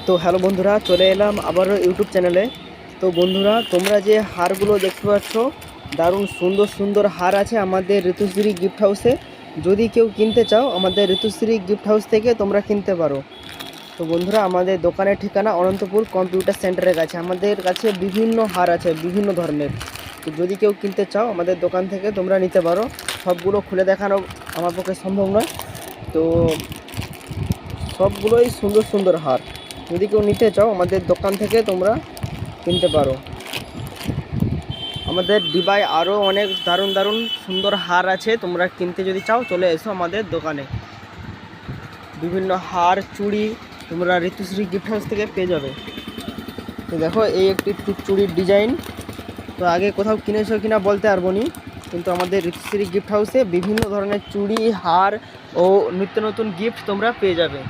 তো হ্যালো বন্ধুরা, চলে এলাম আবারও ইউটিউব চ্যানেলে। তো বন্ধুরা, তোমরা যে হারগুলো দেখতে পাচ্ছ, দারুণ সুন্দর সুন্দর হার আছে আমাদের ঋতুশ্রী গিফট হাউসে। যদি কেউ কিনতে চাও, আমাদের ঋতুশ্রী গিফট হাউস থেকে তোমরা কিনতে পারো। তো বন্ধুরা, আমাদের দোকানের ঠিকানা অনন্তপুর কম্পিউটার সেন্টারের কাছে। আমাদের কাছে বিভিন্ন হার আছে, বিভিন্ন ধরনের। তো যদি কেউ কিনতে চাও, আমাদের দোকান থেকে তোমরা নিতে পারো। সবগুলো খুলে দেখানো আমার পক্ষে সম্ভব নয়, তো সবগুলোই সুন্দর সুন্দর হার। যদি কেউ নিতে চাও, আমাদের দোকান থেকে তোমরা কিনতে পারো। আমাদের ডিবায় আরও অনেক দারুণ দারুণ সুন্দর হার আছে। তোমরা কিনতে যদি চাও, চলে এসো আমাদের দোকানে। বিভিন্ন হার, চুড়ি তোমরা ঋতুশ্রী গিফট হাউস থেকে পেয়ে যাবে। তো দেখো, এই একটি চুড়ির ডিজাইন। তো আগে কোথাও কিনেছো কিনা বলতে পারবো নি, কিন্তু আমাদের ঋতুশ্রী গিফট হাউসে বিভিন্ন ধরনের চুড়ি, হার ও নিত্য নতুন গিফট তোমরা পেয়ে যাবে।